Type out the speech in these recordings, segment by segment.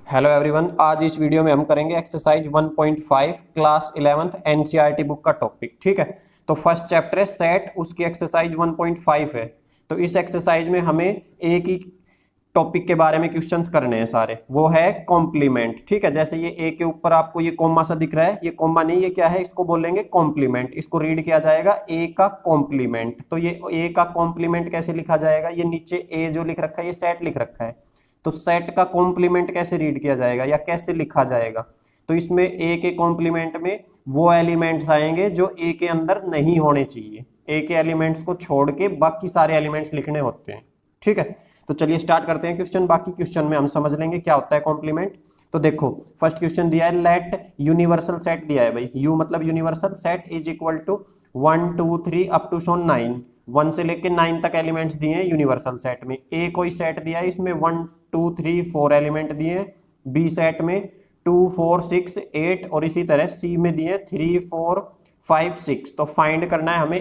Hello everyone, आज इस video में हम करेंगे exercise 1.5 class 11th NCERT book का टॉपिक। ठीक है, तो फर्स्ट चैप्टर है सेट, उसकी एक्सरसाइज 1.5 है। तो इस एक्सरसाइज में हमें एक ही टॉपिक के बारे में क्वेश्चंस करने हैं सारे, वो है कॉम्प्लीमेंट। ठीक है, जैसे ये ए के ऊपर आपको ये कॉमा सा दिख रहा है, ये कॉमा नहीं, ये क्या है, इसको बोलेंगे कॉम्प्लीमेंट। इसको रीड किया जाएगा ए का कॉम्प्लीमेंट। तो ये ए का कॉम्प्लीमेंट कैसे लिखा जाएगा, ये नीचे ए जो लिख रखा है ये सेट लिख रखा है, तो सेट का कॉम्प्लीमेंट कैसे रीड किया जाएगा या कैसे लिखा जाएगा। तो इसमें ए के कॉम्प्लीमेंट में वो एलिमेंट्स आएंगे जो ए के अंदर नहीं होने चाहिए। ए के एलिमेंट्स को छोड़ के बाकी सारे एलिमेंट्स लिखने होते हैं। ठीक है, तो चलिए स्टार्ट करते हैं क्वेश्चन। बाकी क्वेश्चन में हम समझ लेंगे क्या होता है कॉम्प्लीमेंट। तो देखो, फर्स्ट क्वेश्चन दिया है, लेट यूनिवर्सल सेट दिया है भाई, यू मतलब universal set is equal to 1 2 3 up to 9। 1 से लेके 9 तक एलिमेंट्स दिए हैं यूनिवर्सल सेट में। ए कोई सेट दिया है, इसमें 1 2 3 4 एलिमेंट दिए हैं। बी सेट में 2 4 6 8 और इसी तरह सी में दिए 3 4 5 6। तो फाइंड करना है हमें।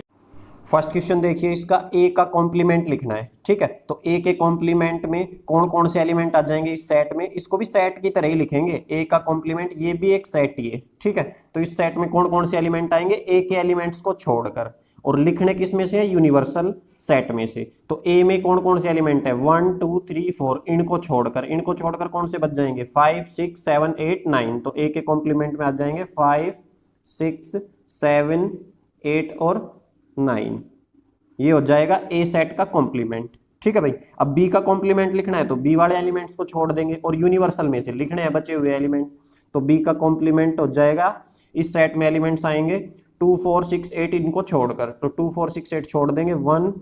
फर्स्ट क्वेश्चन देखिए, इसका ए का कॉम्प्लीमेंट लिखना है। ठीक है, तो ए के कॉम्प्लीमेंट में कौन कौन से एलिमेंट आ जाएंगे इस सेट में, इसको भी सेट की तरह ही लिखेंगे। ए का कॉम्प्लीमेंट, ये भी एक सेट ही है। ठीक है, तो इस सेट में कौन कौन से एलिमेंट आएंगे, ए के एलिमेंट्स को छोड़कर, और लिखने किस में से है, यूनिवर्सल सेट में से। तो ए में कौन कौन से एलिमेंट है, 1 2 3 4, इनको छोड़कर कौन से बच जाएंगे, 5 6 7 8 9। तो ए के कॉम्प्लीमेंट में आ जाएंगे 5 6 7 8 और 9। ये हो जाएगा ए सेट का कॉम्प्लीमेंट। ठीक है भाई, अब बी का कॉम्प्लीमेंट लिखना है तो बी वाले एलिमेंट्स को छोड़ देंगे और यूनिवर्सल में से लिखने हैं बचे हुए एलिमेंट। तो बी का कॉम्प्लीमेंट हो जाएगा, इस सेट में एलिमेंट्स आएंगे 2 4 6 8, इनको छोड़कर, तो 2 4 6 8 छोड़ देंगे, 1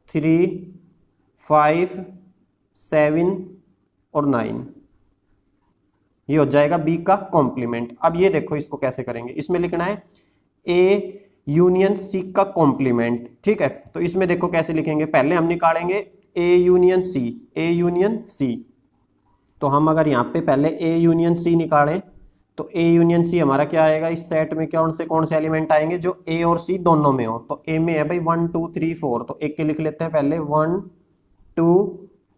3 5 7 और 9। ये हो जाएगा बी का कॉम्प्लीमेंट। अब ये देखो, इसको कैसे करेंगे, इसमें लिखना है ए यूनियन सी का कॉम्प्लीमेंट। ठीक है, तो इसमें देखो कैसे लिखेंगे, पहले हम निकालेंगे A union C. A union C, तो हम अगर यहाँ पे पहले ए यूनियन सी निकालें तो ए यूनियन सी हमारा क्या आएगा, इस सेट में कौन से एलिमेंट आएंगे जो ए और सी दोनों में हो। तो ए में है भाई 1 2 3 4, तो एक के लिख लेते हैं पहले, 1 2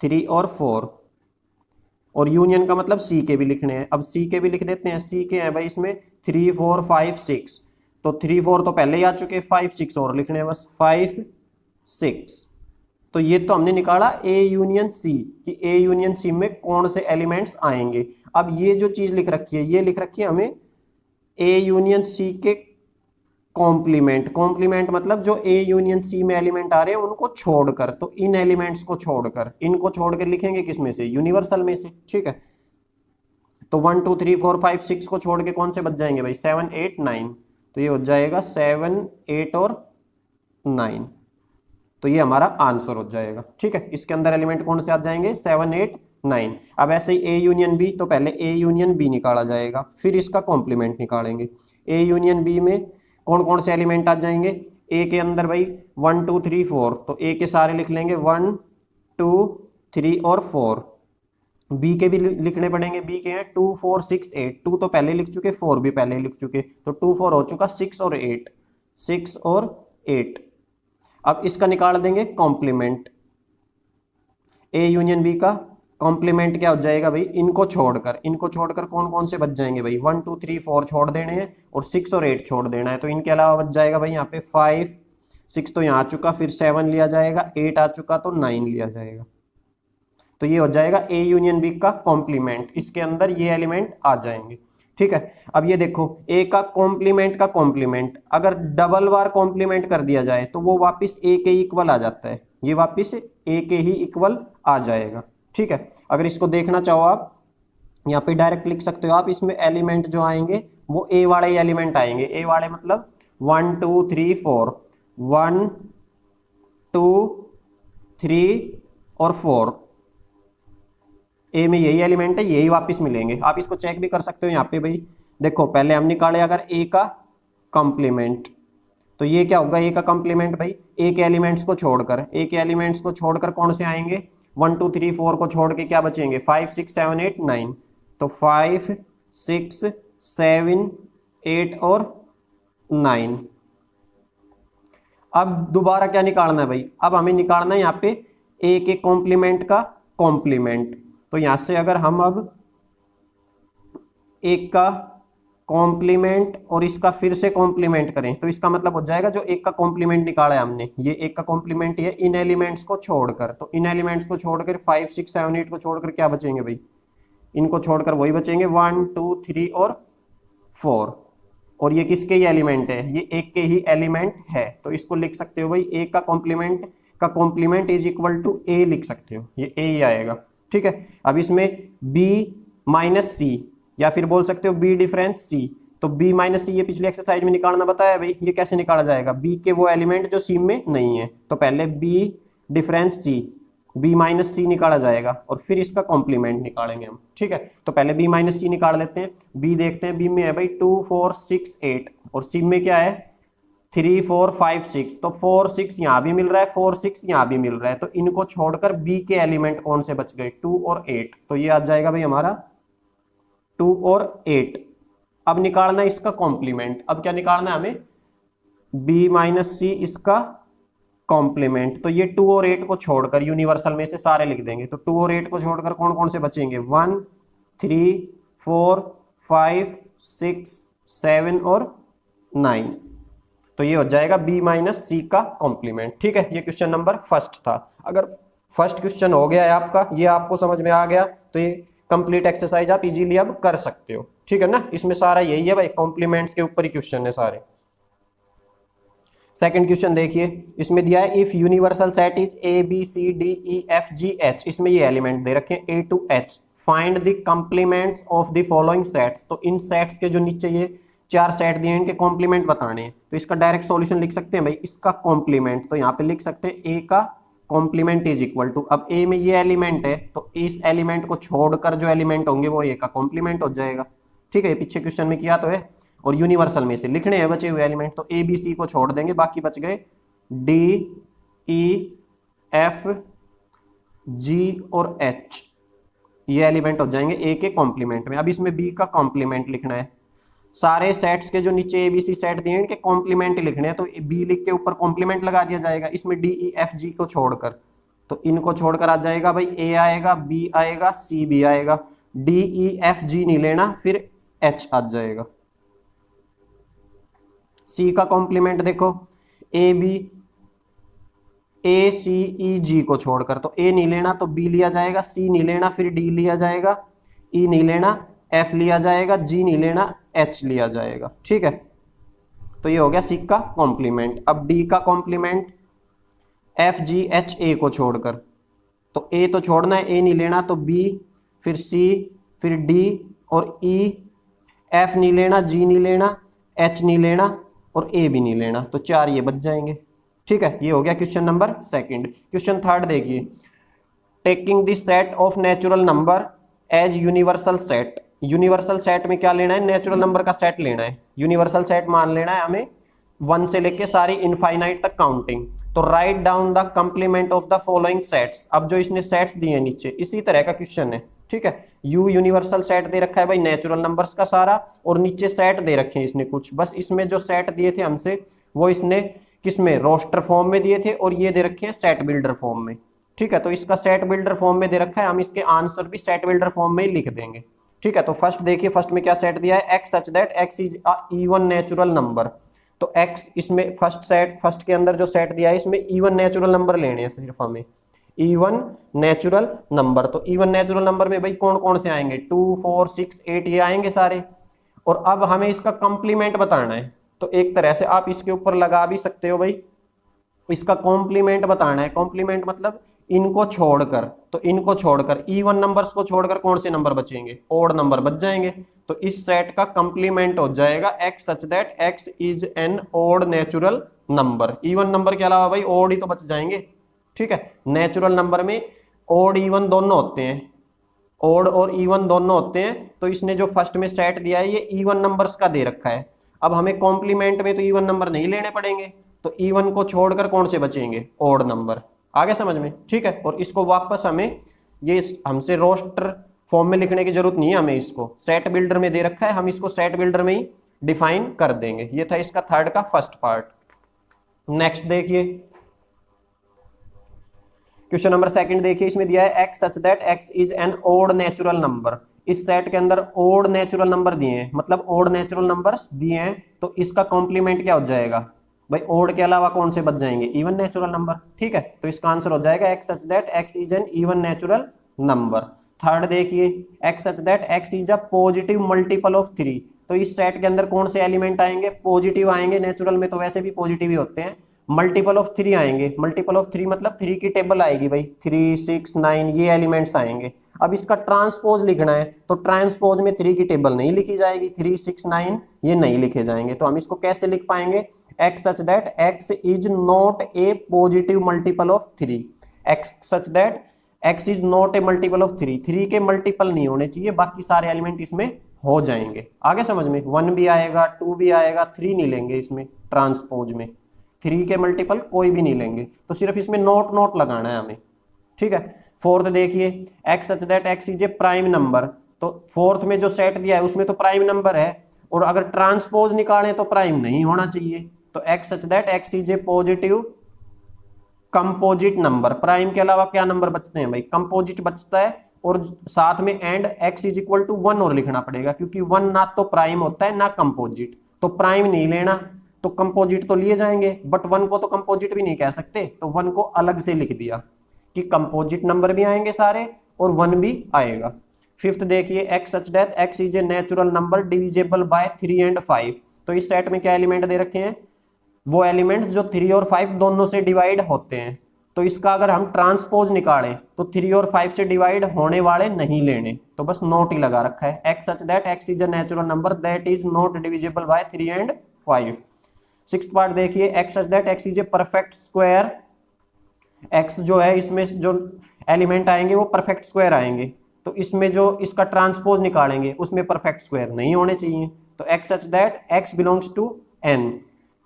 3 और 4। और यूनियन का मतलब सी के भी लिखने हैं, अब सी के भी लिख देते हैं। सी के हैं भाई इसमें 3 4 5 6, तो 3 4 तो पहले ही आ चुके, 5 6 और लिखने हैं बस, 5 6। तो ये तो हमने निकाला ए यूनियन सी, कि ए यूनियन सी में कौन से एलिमेंट्स आएंगे। अब ये जो चीज लिख रखी है, ये लिख रखी है हमें ए यूनियन सी के कॉम्प्लीमेंट मतलब जो ए यूनियन सी में एलिमेंट आ रहे हैं उनको छोड़कर, तो इन एलिमेंट्स को छोड़कर, इनको छोड़कर लिखेंगे किस में से, यूनिवर्सल में से। ठीक है, तो 1 2 3 4 5 6 को छोड़ के कौन से बच जाएंगे भाई, 7 8 9। तो ये हो जाएगा 7 8 और 9। तो ये हमारा आंसर हो जाएगा। ठीक है, इसके अंदर एलिमेंट कौन से आ जाएंगे, 7 8 9। अब ऐसे ही ए यूनियन बी, तो पहले ए यूनियन बी निकाला जाएगा, फिर इसका कॉम्प्लीमेंट निकालेंगे। ए यूनियन बी में कौन कौन से एलिमेंट आ जाएंगे, ए के अंदर भाई 1 2 3 4, तो ए के सारे लिख लेंगे 1 2 3 और 4। बी के भी लिखने पड़ेंगे, बी के हैं 2 4 6 8, 2 तो पहले लिख चुके, 4 भी पहले लिख चुके, तो 2 4 हो चुका, 6 और 8, 6 और 8। अब इसका निकाल देंगे कॉम्प्लीमेंट। ए यूनियन बी का कॉम्प्लीमेंट क्या हो जाएगा भाई, इनको छोड़कर कौन कौन से बच जाएंगे भाई, 1 2 3 4 छोड़ देने हैं और 6 और 8 छोड़ देना है। तो इनके अलावा बच जाएगा भाई यहाँ पे 5 6 तो यहाँ आ चुका, फिर 7 लिया जाएगा, 8 आ चुका, तो 9 लिया जाएगा। तो ये हो जाएगा ए यूनियन बी का कॉम्प्लीमेंट, इसके अंदर ये एलिमेंट आ जाएंगे। ठीक है, अब ये देखो, ए का कॉम्प्लीमेंट अगर डबल बार कॉम्प्लीमेंट कर दिया जाए तो वो वापस ए के इक्वल आ जाता है, ये वापस ए के ही इक्वल आ जाएगा। ठीक है, अगर इसको देखना चाहो आप, यहाँ पे डायरेक्ट लिख सकते हो आप, इसमें एलिमेंट जो आएंगे वो ए वाले ही एलिमेंट आएंगे। ए वाले मतलब 1 2 3 4, 1 2 3 और 4, ए में यही एलिमेंट है, यही वापस मिलेंगे। आप इसको चेक भी कर सकते हो यहाँ पे भाई, देखो पहले हम निकाले अगर ए का कॉम्प्लीमेंट, तो ये क्या होगा, ए का कॉम्प्लीमेंट भाई ए के एलिमेंट्स को छोड़कर कौन से आएंगे, 1 2 3 4 को छोड़ के क्या बचेंगे, 5 6 7 8 9। तो 5 6 7 8 और 9। अब दोबारा क्या निकालना है भाई, अब हमें निकालना है यहाँ पे ए के कॉम्प्लीमेंट का कॉम्प्लीमेंट। तो यहां से अगर हम अब एक का कॉम्प्लीमेंट और इसका फिर से कॉम्प्लीमेंट करें तो इसका मतलब हो जाएगा जो एक का कॉम्प्लीमेंट निकाला है हमने, ये एक का कॉम्प्लीमेंट है इन एलिमेंट्स को छोड़कर, तो इन एलिमेंट्स को छोड़कर 5 6 7 8 को छोड़कर क्या बचेंगे भाई, इनको छोड़कर वही बचेंगे 1 2 3 और 4, और ये किसके ही एलिमेंट है, ये एक के ही एलिमेंट है, तो इसको लिख सकते हो भाई एक का कॉम्प्लीमेंट इज इक्वल टू ए, लिख सकते हो ये ए ही आएगा। ठीक है, अब इसमें b माइनस सी या फिर बोल सकते हो b डिफरेंस c, तो b माइनस सी ये पिछले एक्सरसाइज में निकालना बताया भाई, ये कैसे निकाला जाएगा, b के वो एलिमेंट जो c में नहीं है, तो पहले b difference c, b minus C निकाला जाएगा और फिर इसका कॉम्प्लीमेंट निकालेंगे हम। ठीक है, तो पहले b माइनस सी निकाल लेते हैं, b देखते हैं, b में है भाई 2 4 6 8 और c में क्या है 3 4 5 6, तो 4 6 यहाँ भी मिल रहा है, 4 6 यहाँ भी मिल रहा है, तो इनको छोड़कर b के एलिमेंट कौन से बच गए 2 और 8, तो ये आ जाएगा भाई हमारा 2 और 8। अब निकालना है इसका कॉम्प्लीमेंट, अब क्या निकालना है हमें, b माइनस सी इसका कॉम्प्लीमेंट, तो ये 2 और 8 को छोड़कर यूनिवर्सल में से सारे लिख देंगे, तो 2 और 8 को छोड़कर कौन कौन से बचेंगे 1 3 4 5 6 7 और 9, तो ये हो जाएगा b माइनस सी का कॉम्प्लीमेंट। ठीक है, ये क्वेश्चन नंबर फर्स्ट था। अगर फर्स्ट क्वेश्चन हो गया है आपका, ये आपको समझ में आ गया, तो ये कंप्लीट एक्सरसाइज आप इजीली अब कर सकते हो। ठीक है ना, इसमें सारा यही है भाई, कॉम्प्लीमेंट्स के ऊपर ही क्वेश्चन है सारे। सेकंड क्वेश्चन देखिए, इसमें दिया है if universal set is A B C D E F G H, इसमें ये एलिमेंट दे रखे हैं A to H, find the complements of the following sets, तो इन सेट्स के जो नीचे ये 4 सेट दिए हैं इनके कॉम्प्लीमेंट बताने हैं, तो इसका डायरेक्ट सॉल्यूशन लिख सकते हैं भाई, इसका कॉम्प्लीमेंट, तो यहाँ पे लिख सकते हैं ए का कॉम्प्लीमेंट इज इक्वल टू, अब ए में ये एलिमेंट है तो इस एलिमेंट को छोड़कर जो एलिमेंट होंगे वो ए का कॉम्प्लीमेंट हो जाएगा। ठीक है, पीछे क्वेश्चन में किया तो है, और यूनिवर्सल में से लिखने हैं बचे हुए एलिमेंट, तो ए बी सी को छोड़ देंगे, बाकी बच गए डी ई एफ जी और एच, ये एलिमेंट हो जाएंगे ए के कॉम्प्लीमेंट में। अब इसमें बी का कॉम्प्लीमेंट लिखना है, सारे सेट्स के जो नीचे ए बी सी सेट दिए हैं इनके कॉम्प्लीमेंट लिखने हैं, तो बी लिख के ऊपर कॉम्प्लीमेंट लगा दिया जाएगा, इसमें डी ई एफ जी को छोड़कर, तो इनको छोड़कर आ जाएगा भाई ए आएगा, बी आएगा, सी भी आएगा, डी ई एफ जी नहीं लेना, फिर एच आ जाएगा। सी का कॉम्प्लीमेंट देखो ए बी, ए सी ई जी को छोड़कर, तो ए नहीं लेना तो बी लिया जाएगा, सी नहीं लेना फिर डी लिया जाएगा, ई नहीं लेना एफ लिया जाएगा, जी नहीं लेना एच लिया जाएगा। ठीक है, तो ये हो गया सी का कॉम्प्लीमेंट। अब डी का complement F G H A को छोड़कर, तो ए तो छोड़ना है, ए नहीं लेना तो बी, फिर सी, फिर डी और ई, एफ नहीं लेना, जी नहीं लेना, एच नहीं लेना और ए भी नहीं लेना, तो 4 ये बच जाएंगे। ठीक है, ये हो गया question number second. Question third देखिए, taking the set of natural number as universal set, universal set में क्या लेना है, नेचुरल नंबर का सेट लेना है, यूनिवर्सल सेट मान लेना है हमें 1 से लेके सारी इनफाइनाइट तक काउंटिंग, तो write down the complement of the following sets. अब जो इसने सेट्स दिए हैं नीचे इसी तरह का क्वेश्चन है। ठीक है, यू यूनिवर्सल सेट दे रखा है भाई नेचुरल नंबर्स का सारा, और नीचे सेट दे रखे हैं इसने कुछ, बस इसमें जो सेट दिए थे हमसे वो इसने किसमें रोस्टर फॉर्म में दिए थे, और ये दे रखे हैं सेट बिल्डर फॉर्म में। ठीक है, तो इसका सेट बिल्डर फॉर्म में दे रखा है, हम इसके आंसर भी सेट बिल्डर फॉर्म में ही लिख देंगे। ठीक है, तो फर्स्ट देखिए, फर्स्ट में क्या सेट दिया है, x such that x is a even natural number, तो एक्स इसमें फर्स्ट सेट, फर्स्ट के अंदर जो सेट दिया है इसमें इवन नेचुरल नंबर लेने हैं सिर्फ हमें, इवन नेचुरल नंबर, तो इवन नेचुरल नंबर में भाई कौन कौन से आएंगे 2 4 6 8 ये आएंगे सारे, और अब हमें इसका कंप्लीमेंट बताना है, तो एक तरह से आप इसके ऊपर लगा भी सकते हो भाई, इसका कॉम्प्लीमेंट बताना है, कॉम्प्लीमेंट मतलब इनको छोड़कर, तो इनको छोड़कर इवन नंबर्स को छोड़कर कौन से नंबर बचेंगे, ओड नंबर बच जाएंगे, तो इस सेट का कंप्लीमेंट हो जाएगा x such that x is an odd natural number, even number के अलावा भाई ओड ही तो बच जाएंगे। ठीक है, नेचुरल नंबर में ओड इवन दोनों होते हैं, ओड और इवन दोनों होते हैं, तो इसने जो फर्स्ट में सेट दिया है ये इवन नंबर्स का दे रखा है, अब हमें कॉम्प्लीमेंट में तो इवन नंबर नहीं लेने पड़ेंगे, तो इवन को छोड़कर कौन से बचेंगे, ओड नंबर। आगे समझ में? ठीक है, और इसको वापस हमें ये हमसे रोस्टर फॉर्म में लिखने की जरूरत नहीं है, हमें इसको सेट बिल्डर में दे रखा है, हम इसको सेट बिल्डर में ही डिफाइन कर देंगे। ये था इसका थर्ड का फर्स्ट पार्ट। नेक्स्ट देखिए क्वेश्चन नंबर सेकंड देखिए, इसमें दिया है x such that x is an odd natural number, इस सेट के अंदर ओड नेचुरल नंबर दिए हैं, मतलब ओड नेचुरल नंबर्स दिए हैं, तो इसका कॉम्प्लीमेंट क्या हो जाएगा भाई, ओड के अलावा कौन से बच जाएंगे, इवन नेचुरल नंबर। ठीक है, तो इसका आंसर हो जाएगा x such that x is an even natural number. Third देखिए, x such that x is a positive multiple of 3। तो इस सेट के अंदर कौन से एलिमेंट आएंगे, पॉजिटिव आएंगे, नेचुरल में तो वैसे भी पॉजिटिव ही होते हैं। मल्टीपल ऑफ 3 आएंगे, मल्टीपल ऑफ 3 मतलब 3 की टेबल आएगी भाई, 3 6 9 ये एलिमेंट्स आएंगे। अब इसका ट्रांसपोज लिखना है, तो ट्रांसपोज में 3 की टेबल नहीं लिखी जाएगी, 3 6 9 ये नहीं लिखे जाएंगे। तो हम इसको कैसे लिख पाएंगे, x such that x is not a positive multiple of 3। X such that x is not a multiple of 3, 3 के मल्टीपल नहीं होने चाहिए, बाकी सारे एलिमेंट इसमें हो जाएंगे। आगे समझ में, 1 भी आएगा, 2 भी आएगा, 3 नहीं लेंगे इसमें, ट्रांसपोज में 3 के मल्टीपल कोई भी नहीं लेंगे, तो सिर्फ इसमें नोट नोट लगाना है हमें। ठीक है, फोर्थ देखिए, x such that x is A prime number. तो फोर्थ में जो सेट दिया है उसमें तो प्राइम नंबर है, और अगर ट्रांसपोज निकालें तो प्राइम नहीं होना चाहिए। तो x such that x is A positive composite number. Prime के अलावा क्या नंबर बचते हैं भाई, कंपोजिट बचता है, और साथ में and x is equal to 1 और लिखना पड़ेगा, क्योंकि 1 ना तो प्राइम होता है ना कंपोजिट, तो प्राइम नहीं लेना, तो कंपोजिट तो लिए जाएंगे, बट 1 को तो कंपोजिट भी नहीं कह सकते, तो 1 को अलग से लिख दिया कि कंपोजिट नंबर भी आएंगे सारे और 1 भी आएगा। फिफ्थ देखिए, x such that x is a natural number divisible by 3 and 5। तो इस सेट में क्या एलिमेंट दे रखे हैं, वो एलिमेंट्स जो 3 और 5 दोनों से डिवाइड होते हैं। तो इसका अगर हम ट्रांसपोज निकालें तो 3 और 5 से डिवाइड होने वाले नहीं लेने, तो बस नोट ही लगा रखा है, x such that x is a natural number that is not divisible by 3 and 5। Sixth part देखिए, x such that x is a perfect square. X जो है इसमें जो एलिमेंट आएंगे वो परफेक्ट स्क्वायर आएंगे, तो इसमें जो इसका ट्रांसपोज निकालेंगे उसमें परफेक्ट स्क्वायर नहीं होने चाहिए। तो x such that x belongs to N,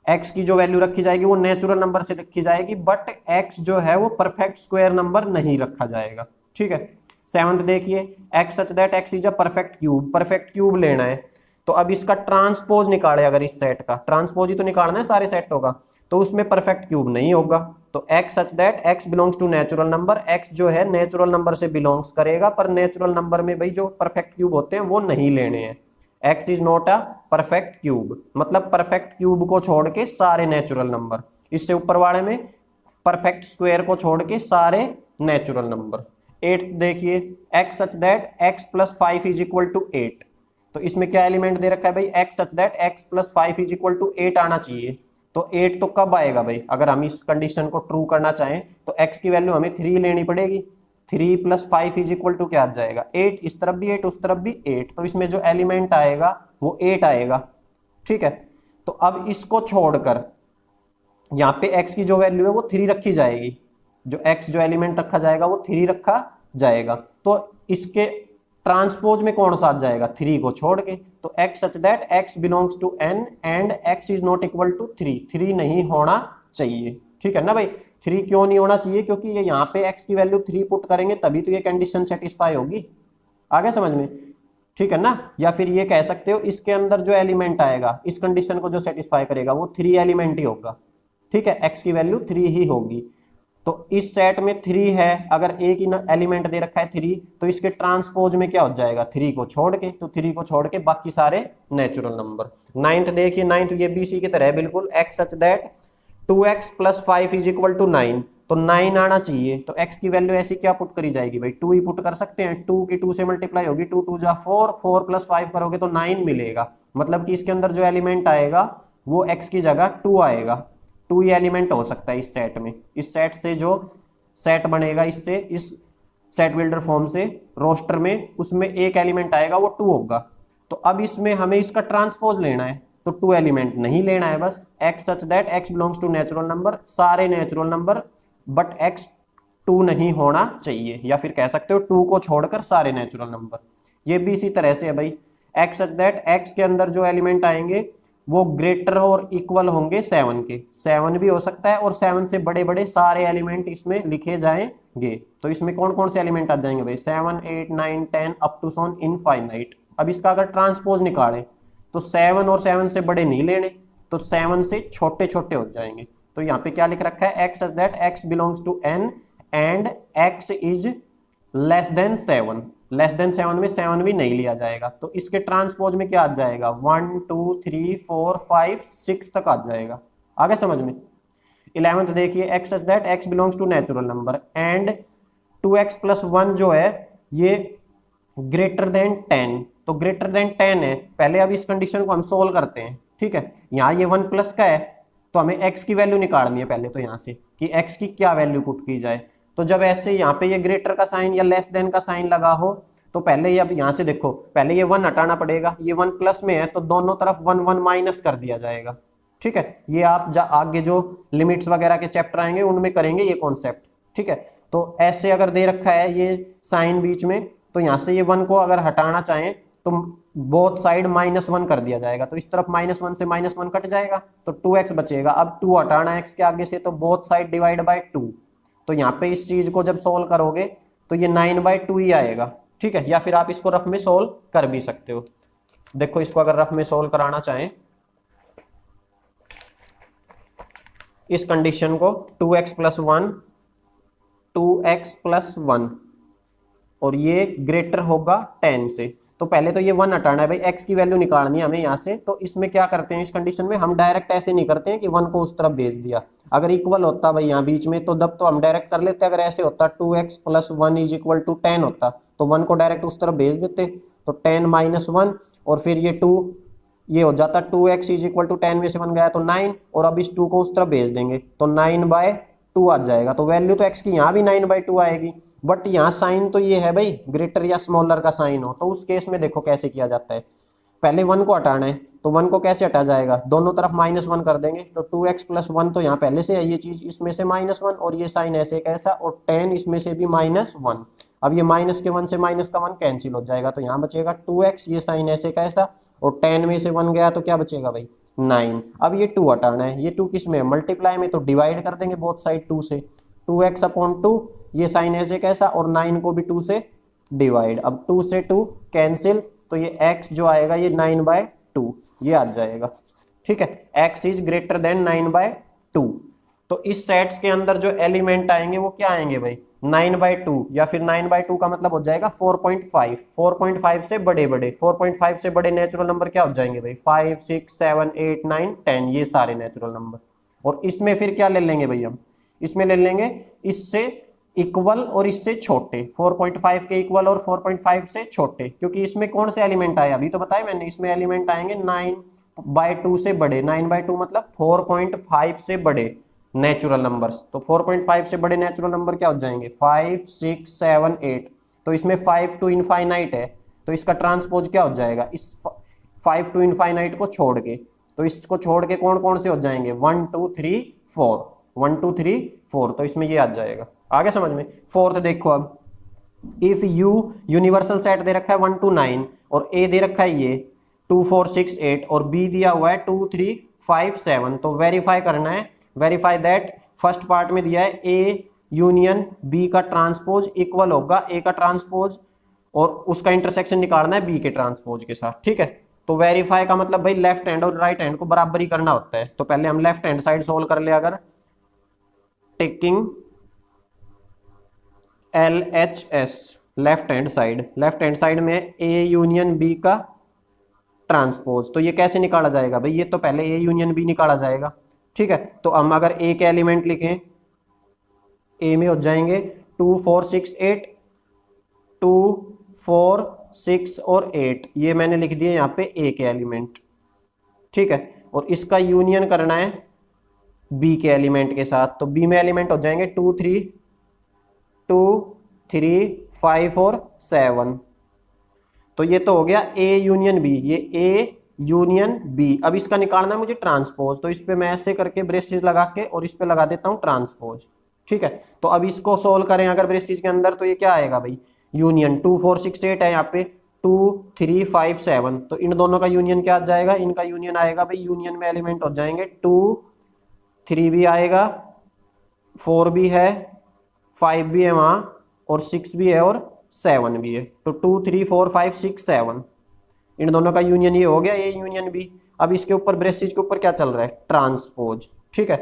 x की जो वैल्यू रखी जाएगी वो नेचुरल नंबर से रखी जाएगी, बट एक्स जो है वो परफेक्ट स्क्वायर नंबर नहीं रखा जाएगा। ठीक है, सेवंथ देखिए, x such that x is a perfect cube. Perfect cube लेना है, तो अब इसका ट्रांसपोज निकाले, अगर इस सेट का ट्रांसपोज ही तो निकालना है सारे सेटों का, तो उसमें परफेक्ट क्यूब नहीं होगा। तो x such that x belongs to natural number, x जो है नेचुरल नंबर से बिलोंग्स करेगा, पर नेचुरल नंबर में भाई जो परफेक्ट क्यूब होते हैं वो नहीं लेने हैं। X is not a perfect cube, मतलब परफेक्ट क्यूब को छोड़ के सारे नेचुरल नंबर, इससे ऊपर वाले में परफेक्ट स्क्वायर को छोड़ के सारे नेचुरल नंबर। एट देखिए, x such that x plus 5 is equal to 8। तो इसमें क्या एलिमेंट दे रखा है भाई, x such that x plus 5 is equal to 8 आना चाहिए। तो 8 तो कब आएगा भाई, अगर हम इस कंडीशन को ट्रू करना चाहें तो एक्स की वैल्यू हमें 3 लेनी पड़ेगी। 3 प्लस 5 इज इक्वल टू क्या आ जाएगा, 8, इस तरफ भी 8 उस तरफ भी 8, तो इसमें जो एलिमेंट आएगा वो 8 आएगा। ठीक है, तो अब इसको छोड़कर यहाँ पे x की जो वैल्यू है वो 3 रखी जाएगी, जो x जो एलिमेंट रखा जाएगा वो 3 रखा जाएगा। तो इसके ट्रांसपोज में कौन सा आ जाएगा, 3 को छोड़ के, तो x such that x belongs to n and x is not equal to 3, 3 नहीं होना चाहिए। ठीक है ना भाई, 3 क्यों नहीं होना चाहिए, क्योंकि ये यहाँ पे x की वैल्यू 3 पुट करेंगे तभी तो ये कंडीशन सेटिस्फाई होगी। आगे समझ में, ठीक है ना। या फिर ये कह सकते हो इसके अंदर जो एलिमेंट आएगा इस कंडीशन को जो सेटिस्फाई करेगा वो 3 एलिमेंट ही होगा। ठीक है, x की वैल्यू 3 ही होगी। तो इस सेट में 3 है, अगर एक ही एलिमेंट दे रखा है 3, तो इसके ट्रांसपोज में क्या हो जाएगा, 3 को छोड़ के, तो 3 को छोड़ के बाकी सारे नेचुरल नंबर। नाइन्थ देखिए, नाइन्थ ये BC की तरह है बिल्कुल, x such that 2x plus 5 is equal to 9। तो 9 आना चाहिए, तो x की वैल्यू ऐसी क्या पुट करी जाएगी भाई, 2 ही पुट कर सकते हैं, 2 की 2 से मल्टीप्लाई होगी, 2 2 जा 4, 4 प्लस 5 करोगे तो 9 मिलेगा। मतलब कि इसके अंदर जो एलिमेंट आएगा वो x की जगह 2 आएगा। 2 ही एलिमेंट हो सकता है इस सेट में। इस सेट से जो सेट बनेगा, इससे इस सेट बिल्डर फॉर्म से रोस्टर में, उसमें एक एलिमेंट आएगा वो 2 होगा। तो अब इसमें हमें इसका ट्रांसपोज लेना है, तो 2 एलिमेंट नहीं लेना है, बस x such that x belongs to natural number, सारे नेचुरल नंबर, बट एक्स 2 नहीं होना चाहिए, या फिर कह सकते हो 2 को छोड़कर सारे नेचुरल नंबर। ये भी इसी तरह से है भाई, एक्स सच दैट एक्स के अंदर जो एलिमेंट आएंगे वो ग्रेटर और इक्वल होंगे 7 के, 7 भी हो सकता है और 7 से बड़े बड़े सारे एलिमेंट इसमें लिखे जाएंगे। तो इसमें कौन कौन से एलिमेंट आ जाएंगे भाई, 7 8 9 10 अप टू सॉन इनफाइनाइट। अब इसका अगर ट्रांसपोज निकालें तो 7 और 7 से बड़े नहीं लेने, तो 7 से छोटे छोटे हो जाएंगे। तो यहाँ पे क्या लिख रखा है, x such that x belongs to n and x is less than 7। Less than 7 में 7 भी नहीं लिया जाएगा, तो इसके ट्रांसपोज में क्या आ जाएगा 1 2 3 4 5 6 तक आ जाएगा। आगे समझ में। 11th देखिए, x such that x belongs to natural number and 2x plus 1 जो है ये ग्रेटर देन 10, तो ग्रेटर देन 10 है। पहले अब इस कंडीशन को हम सोल्व करते हैं, ठीक है। यहाँ ये 1 प्लस का है तो हमें x की वैल्यू निकालनी है पहले, तो यहाँ से कि x की क्या वैल्यू पुट की जाए। तो जब ऐसे यहाँ पे ये ग्रेटर का साइन या लेस देन का साइन लगा हो तो पहले ये, अब यहाँ से देखो पहले ये 1 हटाना पड़ेगा, ये 1 प्लस में है तो दोनों तरफ 1 1 माइनस कर दिया जाएगा, ठीक है। ये आप आगे जो लिमिट्स वगैरह के चैप्टर आएंगे उनमें करेंगे ये कॉन्सेप्ट, ठीक है। तो ऐसे अगर दे रखा है ये साइन बीच में, तो यहाँ से ये 1 को अगर हटाना चाहें तो बोथ साइड -1 कर दिया जाएगा, तो इस तरफ -1 से -1 कट जाएगा तो 2x बचेगा। अब 2 हटाना है x के आगे से तो बोथ साइड डिवाइड बाय 2, तो यहाँ पे इस चीज को जब सोल्व करोगे तो ये 9/2 ही आएगा, ठीक है। या फिर आप इसको रफ में सोल्व कर भी सकते हो। देखो इसको अगर रफ में सोल्व कराना चाहें इस कंडीशन को 2x प्लस 1 2x प्लस 1 और ये ग्रेटर होगा 10 से, तो पहले तो ये 1 हटाना है भाई, x की वैल्यू निकालनी है हमें यहाँ से। तो इसमें क्या करते हैं इस कंडीशन में, हम डायरेक्ट ऐसे नहीं करते हैं कि 1 को उस तरफ भेज दिया। अगर इक्वल होता भाई यहाँ बीच में तो तब तो हम डायरेक्ट कर लेते, अगर ऐसे होता 2x plus 1 is equal to 10 होता तो 1 को डायरेक्ट उस तरफ भेज देते, तो 10 माइनस 1 और फिर ये 2, ये हो जाता 2x इज इक्वल टू 10 में से 1 गया तो 9, और अब इस 2 को उस तरफ भेज देंगे तो 9/2 आ जाएगा। तो वैल्यू तो x की यहाँ भी 9/2 आएगी, बट यहाँ साइन तो ये है भाई ग्रेटर या स्मॉलर का साइन हो, तो उस केस में देखो कैसे किया जाता है। पहले 1 को हटाना है तो 1 को कैसे हटा जाएगा, दोनों तरफ -1 कर देंगे, तो 2x प्लस 1 तो यहाँ पहले से है ये चीज, इसमें से -1 और ये साइन ऐसे कैसा, और 10 इसमें से भी -1। अब ये माइनस के 1 से माइनस का 1 कैंसिल हो जाएगा, तो यहाँ बचेगा 2x, ये साइन ऐसे कैसा, और 10 में से 1 गया तो क्या बचेगा भाई 9। अब ये 2 हटाना है, ये 2 किस में मल्टीप्लाई में, तो डिवाइड कर देंगे बोथ साइड 2 से, 2x अपॉन 2, ये साइन ऐसे कैसा, और 9 को भी 2 से डिवाइड। अब 2 से 2 कैंसिल, तो ये x जो आएगा ये 9/2 ये आ जाएगा, ठीक है। x is greater than 9/2। तो इस सेट्स के अंदर जो एलिमेंट आएंगे वो क्या आएंगे भाई 9/2, या फिर 9/2 का मतलब हो जाएगा 4.5। 4.5 से बड़े बड़े, 4.5 से बड़े नेचुरल नंबर क्या हो जाएंगे भाई 5 6 7 8 9 10, ये सारे नेचुरल नंबर। और इसमें फिर क्या ले लेंगे भाई हम, इसमें ले लेंगे इससे इक्वल और इससे छोटे, 4.5 के इक्वल और 4.5 से छोटे, क्योंकि इसमें कौन से एलिमेंट आए अभी तो बताया मैंने, इसमें एलिमेंट आएंगे 9/2 से बड़े, 9/2 मतलब 4.5 से बड़े नेचुरल नंबर्स। तो 4.5 से बड़े नेचुरल नंबर क्या हो जाएंगे 5 6 7 8, तो इसमें 5 टू इनफाइनाइट है, तो इसका ट्रांसपोज क्या हो जाएगा इस 5 टू इनफाइनाइट को छोड़ के, तो इसको छोड़ के कौन कौन से हो जाएंगे 1 2 3 4, 1 2 3 4, तो इसमें ये आ जाएगा। आगे समझ में। फोर्थ देखो, अब इफ यू यूनिवर्सल सेट दे रखा है 1 to 9 और ए दे रखा है ये 2 4 6 8 और बी दिया हुआ है 2 3 5 7, तो वेरीफाई करना है, वेरीफाई दैट फर्स्ट पार्ट में दिया है ए यूनियन बी का ट्रांसपोज इक्वल होगा ए का ट्रांसपोज और उसका इंटरसेक्शन निकालना है बी के ट्रांसपोज के साथ, ठीक है। तो वेरीफाई का मतलब भाई लेफ्ट हैंड और राइट हैंड को बराबर ही करना होता है, तो पहले हम लेफ्ट हैंड साइड सोल्व कर ले, अगर taking LHS left hand side में ए यूनियन बी का ट्रांसपोज, तो ये कैसे निकाला जाएगा भाई, ये तो पहले ए यूनियन बी निकाला जाएगा, ठीक है। तो हम अगर ए के एलिमेंट लिखें, ए में हो जाएंगे 2 4 6 8, 2 4 6 और 8, ये मैंने लिख दिया यहाँ पे ए के एलिमेंट, ठीक है। और इसका यूनियन करना है बी के एलिमेंट के साथ, तो बी में एलिमेंट हो जाएंगे 2 3 5 और 7, तो ये तो हो गया ए यूनियन बी, ये ए यूनियन बी। अब इसका निकालना है मुझे ट्रांसपोज, तो इस पे मैं ऐसे करके ब्रेसेस लगा के और इस पे लगा देता हूँ ट्रांसपोज, ठीक है। तो अब इसको सोल्व करें अगर ब्रेसेस के अंदर, तो ये क्या आएगा भाई यूनियन 2 4 6 8 है यहाँ पे 2 3 5 7, तो इन दोनों का यूनियन क्या आ जाएगा, इनका यूनियन आएगा भाई, यूनियन में एलिमेंट हो जाएंगे 2 3 भी आएगा, 4 भी है, 5 भी है वहां और 6 भी है और 7 भी है, तो 2 3 4 5 6 7 इन दोनों का यूनियन ये हो गया ए यूनियन बी। अब इसके ऊपर ब्रेसेस के ऊपर क्या चल रहा है ट्रांसपोज, ठीक है।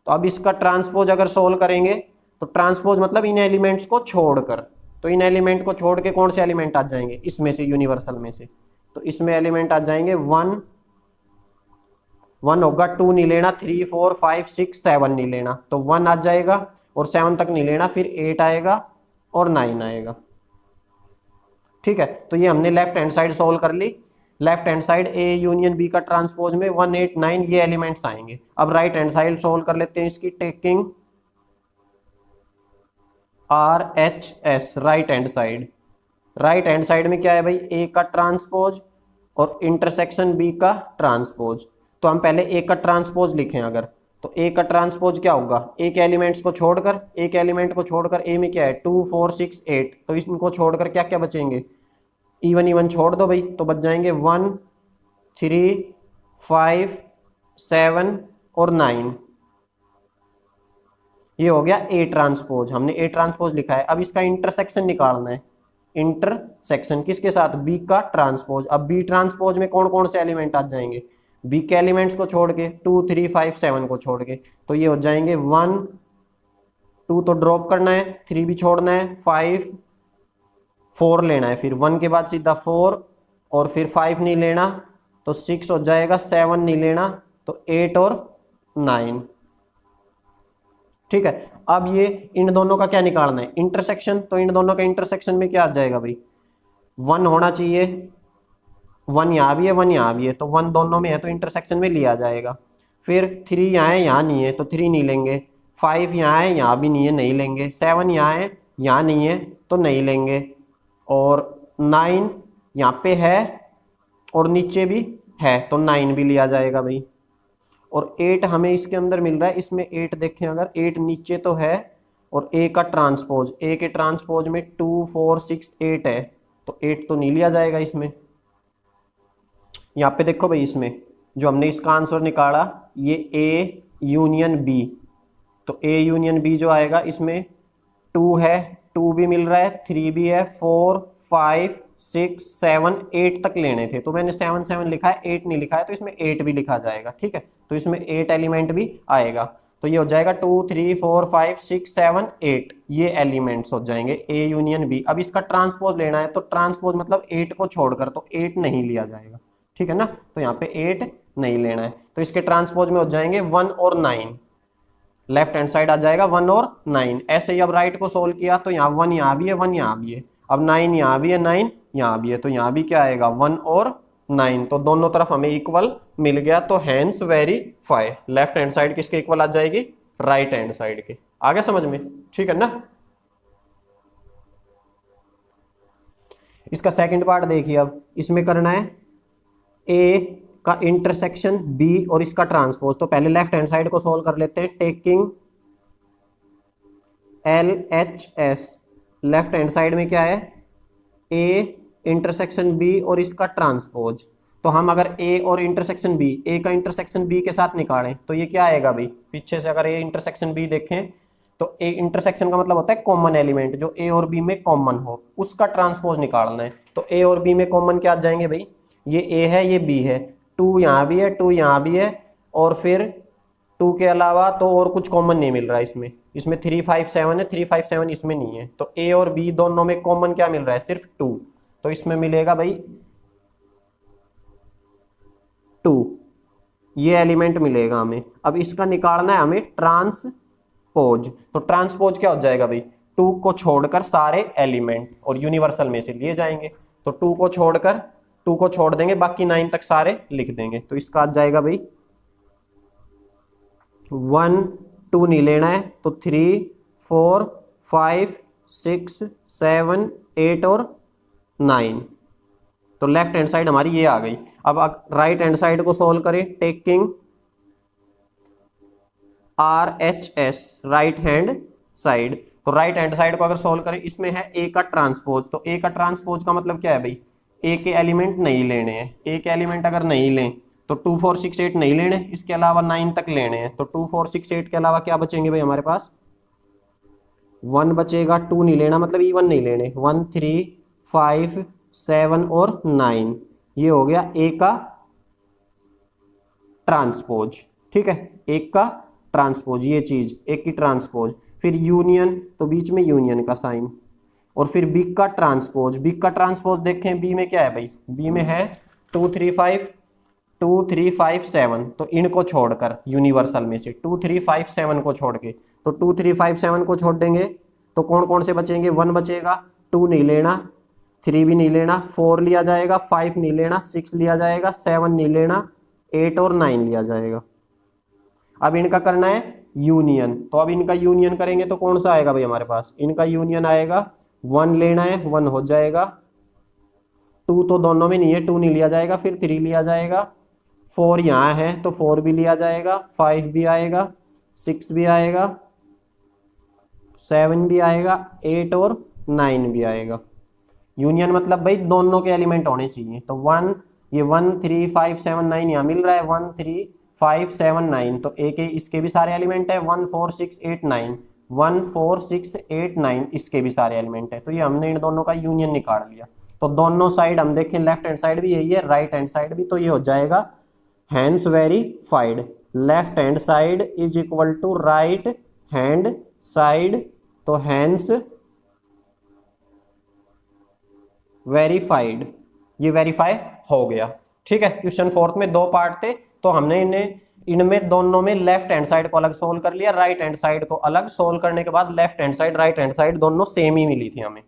तो अब इसका ट्रांसपोज अगर सोल्व करेंगे तो ट्रांसपोज मतलब इन एलिमेंट्स को छोड़कर, तो इन एलिमेंट को छोड़ के कौन से एलिमेंट आ जाएंगे, इसमें से, यूनिवर्सल में से। तो इसमें एलिमेंट आ जाएंगे 1 1 होगा, 2 नहीं लेना, 3 4 5 6 7 नहीं लेना, तो 1 आ जाएगा और 7 तक नहीं लेना, फिर 8 आएगा और 9 आएगा। ठीक है, तो ये हमने लेफ्ट हैंड साइड सोल्व कर ली। Left hand side A union B का ट्रांसपोज में 1 8 9 ये एलिमेंट्स आएंगे। अब राइट हैंड साइड सोल्व कर लेते हैं इसकी, taking R H S right hand side. Right hand side में क्या है भाई, ए का ट्रांसपोज और इंटरसेक्शन बी का ट्रांसपोज। तो हम पहले ए का ट्रांसपोज लिखें अगर, तो ए का ट्रांसपोज क्या होगा, एक एलिमेंट्स को छोड़कर, एक एलिमेंट को छोड़कर, ए में क्या है 2 4 6 8, तो इनको छोड़कर क्या क्या बचेंगे, इवन इवन छोड़ दो भाई, तो बच जाएंगे 1 3 5 7 और 9। ये हो गया ए ट्रांसपोज, हमने ए ट्रांसपोज लिखा है। अब इसका इंटरसेक्शन निकालना है, इंटरसेक्शन किसके साथ, बी का ट्रांसपोज। अब बी ट्रांसपोज में कौन कौन से एलिमेंट आ जाएंगे, बी के एलिमेंट्स को छोड़ के, 2 3 5 7 को छोड़ के, तो ये हो जाएंगे 1 2 तो ड्रॉप करना है, 3 भी छोड़ना है, 5 4 लेना है, फिर 1 के बाद सीधा 4 और फिर 5 नहीं लेना तो 6 हो जाएगा, 7 नहीं लेना तो 8 और 9। ठीक है, अब ये इन दोनों का क्या निकालना है, इंटरसेक्शन। तो इन दोनों का इंटरसेक्शन में क्या आ जाएगा भाई, 1 होना चाहिए, 1 यहाँ भी है 1 यहाँ भी है, तो 1 दोनों में है तो इंटरसेक्शन में लिया जाएगा। फिर 3 यहाँ है यहाँ नहीं है तो 3 नहीं लेंगे, 5 यहाँ है यहाँ भी नहीं है नहीं लेंगे, 7 यहाँ है यहाँ नहीं है तो नहीं लेंगे, और 9 यहाँ पे है और नीचे भी है तो 9 भी लिया जाएगा भाई। और 8 हमें इसके अंदर मिल रहा है, इसमें 8 देखें अगर, 8 नीचे तो है और ए का ट्रांसपोज, ए के ट्रांसपोज में 2 4 6 8 है तो 8 तो नहीं लिया जाएगा इसमें। यहाँ पे देखो भाई, इसमें जो हमने इसका आंसर निकाला ये ए यूनियन बी, तो ए यूनियन बी जो आएगा इसमें 2 है, 2 भी मिल रहा है, 3 भी है, 4 5 6 7 8 तक लेने थे तो मैंने 7 7 लिखा है, 8 नहीं लिखा है तो इसमें 8 भी लिखा जाएगा। ठीक है, तो इसमें 8 एलिमेंट भी आएगा, तो ये हो जाएगा 2 3 4 5 6 7 8, ये एलिमेंट्स हो जाएंगे ए यूनियन बी। अब इसका ट्रांसपोज लेना है तो ट्रांसपोज मतलब 8 को छोड़कर, तो 8 नहीं लिया जाएगा। ठीक है ना, तो यहाँ पे 8 नहीं लेना है, तो इसके ट्रांसपोज में हो जाएंगे 1 और 9, लेफ्ट हैंड साइड आ जाएगा 1 और 9। ऐसे ही अब राइट को सोल्व किया तो यहाँ 1 यहाँ भी है 1 यहाँ भी है, अब 9 यहाँ भी है 9 यहाँ भी है, तो यहाँ भी क्या आएगा 1 और 9, तो दोनों तरफ हमें इक्वल मिल गया, तो hence verify, left hand side किसके इक्वल आ जाएगी, राइट हैंड साइड के। आ गया समझ में, ठीक है ना। इसका सेकंड पार्ट देखिए, अब इसमें करना है ए का इंटरसेक्शन बी और इसका ट्रांसपोज। तो पहले लेफ्ट हैंड साइड को सोल्व कर लेते हैं, taking L H S, left hand side में क्या है ए इंटरसेक्शन बी और इसका ट्रांसपोज। तो हम अगर ए और इंटरसेक्शन बी, ए का इंटरसेक्शन बी के साथ निकालें तो ये क्या आएगा भाई, पीछे से अगर ए इंटरसेक्शन बी देखें तो ए इंटरसेक्शन का मतलब होता है कॉमन एलिमेंट, जो ए और बी में कॉमन हो उसका ट्रांसपोज निकालना है। तो ए और बी में कॉमन क्या आ जाएंगे भाई, ये ए है ये बी है, 2 यहाँ भी है 2 यहाँ भी है, और फिर 2 के अलावा तो और कुछ कॉमन नहीं मिल रहा है इसमें, इसमें 3 5 7 है, 3 5 7 इसमें नहीं है, तो ए और बी दोनों में कॉमन क्या मिल रहा है, सिर्फ 2, तो इसमें मिलेगा भाई 2, ये एलिमेंट मिलेगा हमें। अब इसका निकालना है हमें ट्रांसपोज, तो ट्रांसपोज क्या हो जाएगा भाई, 2 को छोड़कर सारे एलिमेंट और यूनिवर्सल में से लिए जाएंगे, तो 2 को छोड़कर, 2 को छोड़ देंगे बाकी 9 तक सारे लिख देंगे, तो इसका आ जाएगा भाई 1 2 नहीं लेना है तो 3 4 5 6 7 8 और 9, तो लेफ्ट हैंड साइड हमारी ये आ गई। अब राइट हैंड साइड को सोल्व करें, taking R H S right hand side, तो राइट हैंड साइड को अगर सोल्व करें, इसमें है ए का ट्रांसपोज, तो ए का ट्रांसपोज का मतलब क्या है भाई, ए के एलिमेंट नहीं लेने हैं, ए के एलिमेंट अगर नहीं लें तो 2 4 6 8 नहीं लेने, इसके अलावा 9 तक लेने हैं, तो 2 4 6 8 के अलावा क्या बचेंगे भाई हमारे पास, 1 बचेगा, 2 नहीं लेना मतलब इवन नहीं लेने, 1 3 5 7 और 9, ये हो गया ए का ट्रांसपोज। ठीक है, एक का ट्रांसपोज, ये चीज एक की ट्रांसपोज, फिर यूनियन, तो बीच में यूनियन का साइन, और फिर बी का ट्रांसपोज, बी का ट्रांसपोज देखें बी में क्या है भाई, बी में है 2 3 5 2 3 5 7, तो इनको छोड़कर यूनिवर्सल में से 2 3 5 7 को छोड़ के, तो 2 3 5 7 को छोड़ देंगे तो कौन कौन से बचेंगे, 1 बचेगा, 2 नहीं लेना, 3 भी नहीं लेना, 4 लिया जाएगा, 5 नहीं लेना, 6 लिया जाएगा, 7 नहीं लेना, 8 और 9 लिया जाएगा। अब इनका करना है यूनियन, तो अब इनका यूनियन करेंगे तो कौन सा आएगा भाई हमारे पास, इनका यूनियन आएगा, 1 लेना है 1 हो जाएगा, 2 तो दोनों में नहीं है 2 नहीं लिया जाएगा, फिर 3 लिया जाएगा, 4 यहाँ है तो 4 भी लिया जाएगा, 5 भी आएगा, 6 भी आएगा, 7 भी आएगा, 8 और 9 भी आएगा। यूनियन मतलब भाई दोनों के एलिमेंट होने चाहिए, तो 1 ये 1 3 5 7 9 यहाँ मिल रहा है, 1 3 5 7 9, तो एक इसके भी सारे एलिमेंट है, 1 4 6 8 9, 1 4 6 8 9 इसके भी सारे एलिमेंट है, तो ये हमने इन दोनों का यूनियन निकाल लिया। तो दोनों साइड हम देखें, लेफ्ट हैंड साइड भी यही है, राइट हैंड साइड भी, तो ये हो जाएगा hence verified, left hand side is equal to right hand side, तो हैंड्स वेरीफाइड, ये वेरीफाई हो गया। ठीक है, क्वेश्चन 4 में 2 पार्ट थे, तो हमने इनमें दोनों में लेफ्ट हैंड साइड को अलग सोल्व कर लिया, राइट हैंड साइड को अलग सोल्व करने के बाद left hand side right hand side दोनों सेम ही मिली थी हमें,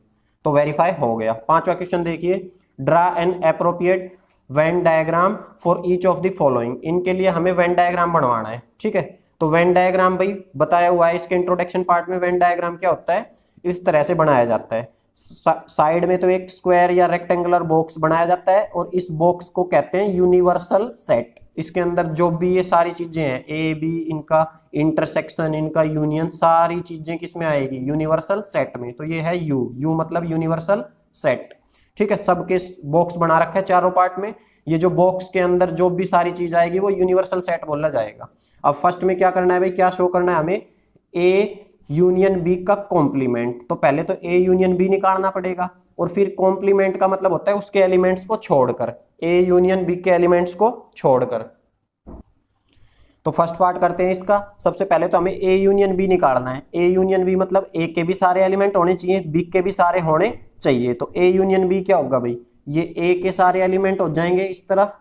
तो वेरीफाई हो गया। 5वां क्वेश्चन देखिए, draw N appropriate Venn diagram for each of the following, इनके लिए हमें वेन डायग्राम बनवाना है। ठीक है, तो वेन डायग्राम भाई बताया हुआ है इसके इंट्रोडक्शन पार्ट में, वेन डायग्राम क्या होता है, इस तरह से बनाया जाता है, साइड में तो एक स्क्वायर या रेक्टेंगुलर बॉक्स बनाया जाता है, और इस बॉक्स को कहते हैं यूनिवर्सल सेट। इसके अंदर जो भी ये सारी चीजें हैं, ए बी, इनका इंटरसेक्शन, इनका यूनियन, सारी चीजें किस में आएगी, यूनिवर्सल सेट में, तो ये है यू, यू मतलब यूनिवर्सल सेट। ठीक है, सबके बॉक्स बना रखा है चारों पार्ट में, ये जो बॉक्स के अंदर जो भी सारी चीज आएगी वो यूनिवर्सल सेट बोला जाएगा। अब फर्स्ट में क्या करना है भाई, क्या शो करना है हमें, ए यूनियन बी का कॉम्प्लीमेंट, तो पहले तो ए यूनियन बी निकालना पड़ेगा, और फिर कॉम्प्लीमेंट का मतलब होता है उसके एलिमेंट्स को छोड़कर, ए यूनियन बी के एलिमेंट्स को छोड़कर। तो फर्स्ट पार्ट करते हैं इसका, सबसे पहले तो हमें ए यूनियन बी निकालना है, ए यूनियन बी मतलब ए के भी सारे एलिमेंट होने चाहिए, बी के भी सारे होने चाहिए, तो ए यूनियन बी क्या होगा भाई, ये ए के सारे एलिमेंट हो जाएंगे इस तरफ,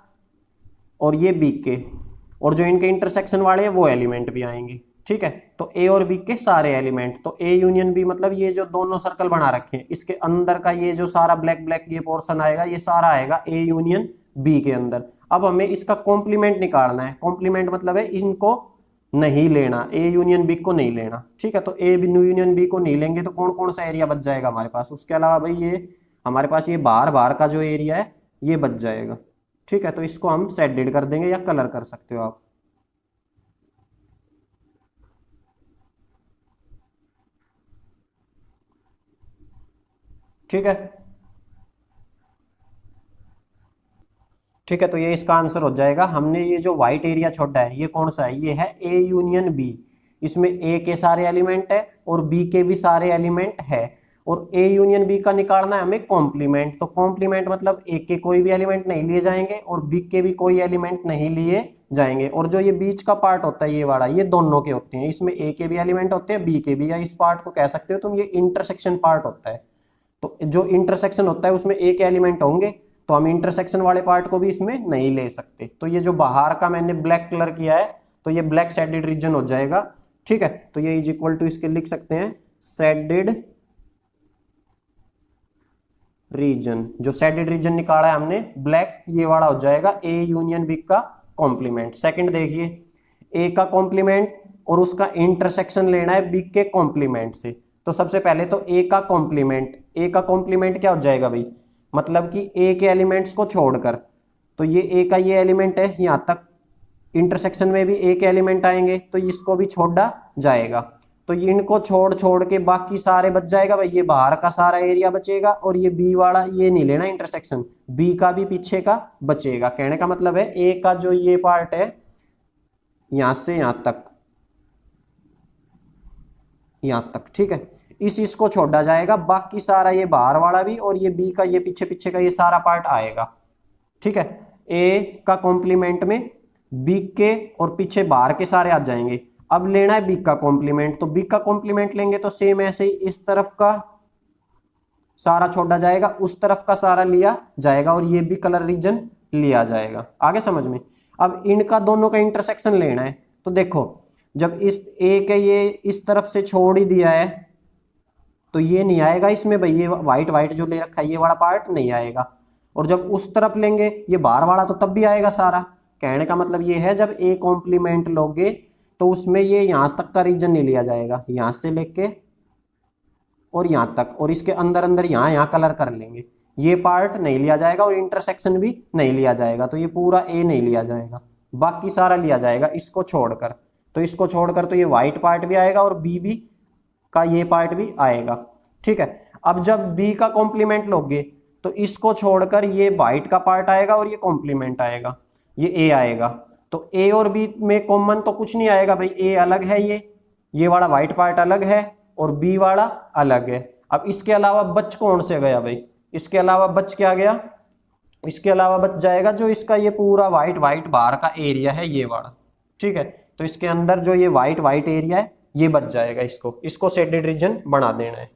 और ये बी के, और जो इनके इंटरसेक्शन वाले हैं वो एलिमेंट भी आएंगे। ठीक है, तो ए और बी के सारे एलिमेंट, तो ए यूनियन बी मतलब ये जो दोनों सर्कल बना रखे हैं इसके अंदर का ये जो सारा ब्लैक ब्लैक ये पोर्शन आएगा, ये सारा आएगा ए यूनियन बी के अंदर। अब हमें इसका कॉम्प्लीमेंट निकालना है, कॉम्प्लीमेंट मतलब है इनको नहीं लेना, ए यूनियन बी को नहीं लेना। ठीक है, तो ए यूनियन बी को नहीं लेंगे तो कौन कौन सा एरिया बच जाएगा हमारे पास, उसके अलावा भाई ये हमारे पास ये बाहर बाहर का जो एरिया है ये बच जाएगा। ठीक है, तो इसको हम शेडेड कर देंगे या कलर कर सकते हो आप। ठीक है, ठीक है, तो ये इसका आंसर हो जाएगा। हमने ये जो व्हाइट एरिया छोड़ा है ये कौन सा है, ये है ए यूनियन बी, इसमें ए के सारे एलिमेंट है और बी के भी सारे एलिमेंट है, और ए यूनियन बी का निकालना है हमें कॉम्प्लीमेंट, तो कॉम्प्लीमेंट मतलब ए के कोई भी एलिमेंट नहीं लिए जाएंगे और बी के भी कोई एलिमेंट नहीं लिए जाएंगे, और जो ये बीच का पार्ट होता है ये वाला, ये दोनों के होते हैं, इसमें ए के भी एलिमेंट होते हैं बी के भी, या इस पार्ट को कह सकते हो तुम ये इंटरसेक्शन पार्ट होता है। तो जो इंटरसेक्शन होता है उसमें एक एलिमेंट होंगे, तो हम इंटरसेक्शन वाले पार्ट को भी इसमें नहीं ले सकते। तो ये जो बाहर का मैंने ब्लैक कलर किया है तो ये ब्लैक शेडेड रीजन हो जाएगा। ठीक है, तो ये इज इक्वल टू इसके लिख सकते हैं शेडेड रीजन, जो शेडेड रीजन निकाला है हमने ब्लैक, ये वाला हो जाएगा ए यूनियन बी का कॉम्प्लीमेंट। सेकंड देखिए, ए का कॉम्प्लीमेंट और उसका इंटरसेक्शन लेना है बी के कॉम्प्लीमेंट से, तो सबसे पहले तो ए का कॉम्प्लीमेंट, ए का कॉम्प्लीमेंट क्या हो जाएगा भाई, मतलब कि ए के एलिमेंट्स को छोड़कर, तो ये ए का ये एलिमेंट है यहाँ तक, इंटरसेक्शन में भी ए के एलिमेंट आएंगे तो इसको भी छोड़ा जाएगा, तो ये इनको छोड़ छोड़ के बाकी सारे बच जाएगा भाई, ये बाहर का सारा एरिया बचेगा, और ये बी वाला ये नहीं लेना इंटरसेक्शन, बी का भी पीछे का बचेगा। कहने का मतलब है ए का जो ये पार्ट है यहां से यहां तक, यहां तक, ठीक है, इसको छोड़ा जाएगा, बाकी सारा ये बाहर वाला भी और ये बी का ये पीछे पीछे का ये सारा पार्ट आएगा। ठीक है, ए का कॉम्प्लीमेंट में बी के और पीछे बाहर के सारे आ जाएंगे। अब लेना है बी का कॉम्प्लीमेंट, तो बी का कॉम्प्लीमेंट लेंगे तो सेम ऐसे ही इस तरफ का सारा छोड़ा जाएगा, उस तरफ का सारा लिया जाएगा और ये भी कलर रीजन लिया जाएगा। आगे समझ में। अब इनका दोनों का इंटरसेक्शन लेना है। तो देखो जब इस ए के ये इस तरफ से छोड़ ही दिया है तो ये नहीं आएगा इसमें भाई, ये व्हाइट व्हाइट जो ले रखा है ये वाला पार्ट नहीं आएगा। और जब उस तरफ लेंगे ये बाहर वाला तो तब भी आएगा सारा। कहने का मतलब ये है जब ए कॉम्प्लीमेंट लोगे तो उसमें ये यहां तक का रीजन नहीं लिया जाएगा, यहां से लेके और यहां तक, और इसके अंदर अंदर यहाँ कलर कर लेंगे, ये पार्ट नहीं लिया जाएगा और इंटरसेक्शन भी नहीं लिया जाएगा। तो ये पूरा ए नहीं लिया जाएगा, बाकी सारा लिया जाएगा इसको छोड़कर। तो इसको छोड़कर तो ये व्हाइट पार्ट भी आएगा और बी का ये पार्ट भी आएगा। ठीक है, अब जब बी का कॉम्प्लीमेंट लोगे तो इसको छोड़कर ये व्हाइट का पार्ट आएगा और ये कॉम्प्लीमेंट आएगा, ये ए आएगा। तो ए और बी में कॉमन तो कुछ नहीं आएगा भाई, ए अलग है, ये वाला व्हाइट पार्ट अलग है और बी वाला अलग है। अब इसके अलावा बच कौन से गया भाई, इसके अलावा बच क्या गया, इसके अलावा बच जाएगा जो इसका ये पूरा व्हाइट व्हाइट बाहर का एरिया है ये वाला। ठीक है, तो इसके अंदर जो ये व्हाइट व्हाइट एरिया है ये बच जाएगा, इसको शेडेड रीजन बना देना है।